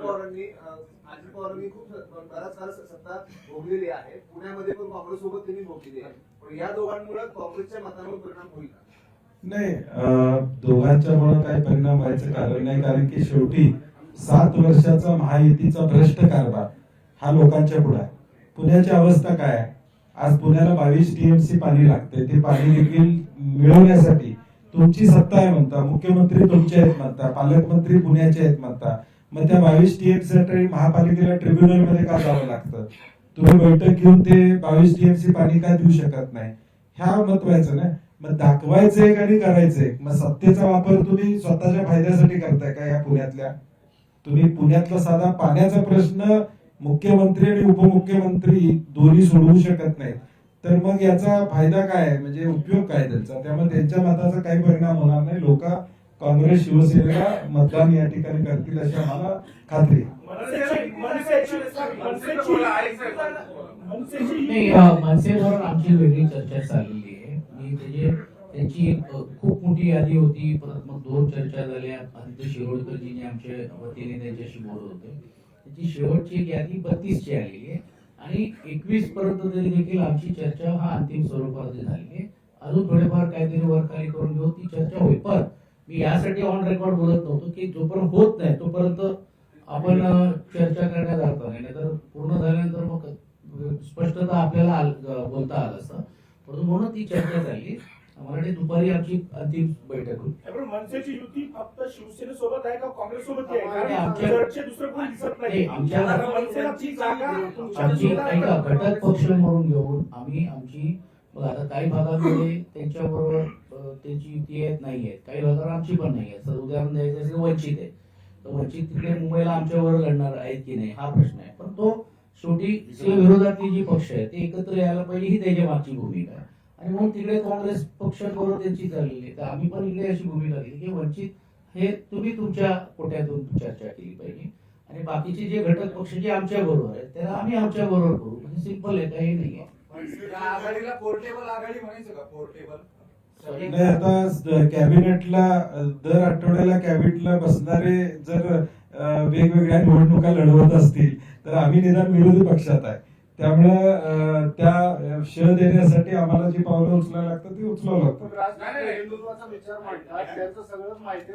पवारांनी खूप बराच काळ सत्ता भोगलेली आहे. पुण्यामध्ये पण काँग्रेस सोबत त्यांनी भोगलेली आहे. पण या दोघांमुळे काँग्रेसच्या मतांवर परिणाम होईल का? नाही, दोघांच्या मुळे काही परिणाम व्हायचं कारण नाही, कारण की शेवटी 7 वर्षाचा महायुतीचा भ्रष्ट कारभार हा लोकांच्या पुढे आहे. पुण्याची अवस्था काय आहे? आज पुण्याला 22 टीएमसी पाणी लागते. ते पाणी देखील मिळवण्यासाठी तुमची सत्ता आहे म्हणता, मुख्यमंत्री तुमचे आहेत म्हणता, पालकमंत्री पुण्याचे आहेत म्हणता. मग त्या 22 टीएमसी साठी महापालिकेला ट्रिब्युनल मध्ये का जावं लागतं? तुम्ही बैठक घेऊन ते 22 टीएमसी पाणी का देऊ शकत नाही? ह्या महत्वाचं ना. मग दाखवायचं एक आणि करायचंय. मग सत्तेचा वापर तुम्ही स्वतःच्या फायद्यासाठी करताय का? या पुण्यातल्या तुम्ही पुण्यातला साधा पाण्याचा प्रश्न मुख्यमंत्री आणि उपमुख्यमंत्री दोन्ही सोडवू शकत नाहीत, तर मग याचा फायदा काय? म्हणजे उपयोग काय त्यांचा? त्यामुळे त्यांच्या मताचा काही परिणाम होणार नाही. लोक काँग्रेस शिवसेनेला मतदान या ठिकाणी करतील अशी आम्हाला खात्री आहे. मनसेवर आमची वेगळी चर्चा चाललेली आहे. त्यांची खूप मोठी यादी होती, परत मग 2 चर्चा झाल्या. आदित्य शिरोडकरजी आमच्या वतीने त्यांच्याशी बोलत होते. त्याची शेवटची एक यादी 32 ची आलेली आहे आणि 21 पर्यंत तरी देखील आमची चर्चा हा अंतिम स्वरूपात झाली आहे. अजून थोडेफार काहीतरी वरखाली करून घेऊन ती चर्चा होईल. पण मी यासाठी ऑन रेकॉर्ड बोलत नव्हतो की जोपर्यंत होत नाही तोपर्यंत आपण चर्चा करण्यात अर्थ नाही. तर पूर्ण झाल्यानंतर मग स्पष्टता आपल्याला बोलता आलं असतं. परंतु म्हणून ती चर्चा झाली. मला दुपारी आमची अंतिम बैठक होती. मनसेची युती फक्त शिवसेनेसोबत आहे का काँग्रेस सोबत आहे? ऐका, घटक पक्ष म्हणून घेऊन आम्ही आमची आता काही भागांमध्ये त्यांच्याबरोबर त्यांची युती आहेत नाही आहेत, काही भागावर आमची पण नाही आहे. तर उदाहरण द्यायचं असेल वंचित आहे, तर वंचित तिकडे मुंबईला आमच्यावर लढणार आहेत की नाही हा प्रश्न आहे. पण तो शेवटी विरोधातली जी पक्ष आहे ते एकत्र यायला पाहिजे ही त्याच्या मागची भूमिका आहे. आणि म्हणून तिकडे काँग्रेस पक्षाबरोबर त्यांची चाललेली आहे. तर आम्ही पण इकडे अशी भूमिका घेतली की वंचित हे तुम्ही तुमच्या कोट्यातून चर्चा केली पाहिजे आणि बाकीचे जे घटक पक्ष जे आमच्या बरोबर आहेत त्याला आम्ही आमच्या बरोबर करू. म्हणजे सिंपल आहे, काही नाही आहे. आघाडीला पोर्टेबल आघाडी म्हणायचं का? पोर्टेबल नाही, आता कॅबिनेटला दर आठवड्याला कॅबिनेटला बसणारे जर वेगवेगळ्या निवडणुका लढवत असतील तर आम्ही निदान विरोधी पक्षात आहे. त्यामुळं त्या श देण्यासाठी आम्हाला जी पावलं उचलायला लागतात ती उचलावं लागतं. हिंदुत्वाचा विचार मांडतात, त्यांचं सगळं माहिती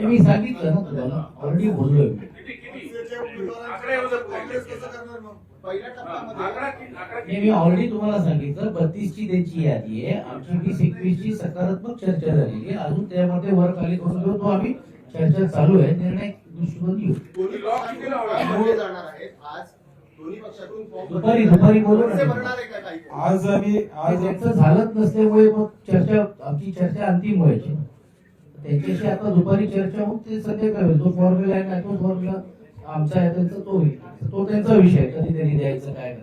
मी सांगितलं ना तुम्हाला, ऑलरेडी बोललोय. मी ऑलरेडी तुम्हाला सांगितलं 32 ची त्यांची यादी आहे. आमची 20-21 ची सकारात्मक चर्चा झालेली आहे. अजून त्यामध्ये वर खाली करून घेऊ, तो आम्ही चर्चा चालू आहे. निर्णय दृष्टीकोन येऊ दुपारी बोलू. आज त्यांचं झालंच नसल्यामुळे मग आमची चर्चा अंतिम व्हायची. त्यांच्याशी आता दुपारी चर्चा होऊन ते सध्या काय होईल, तो फॉर्म्युला आहे ना, तो फॉर्म्युला आमचा आहे त्यांचा तो होईल. तो त्यांचा विषय कधीतरी द्यायचं काय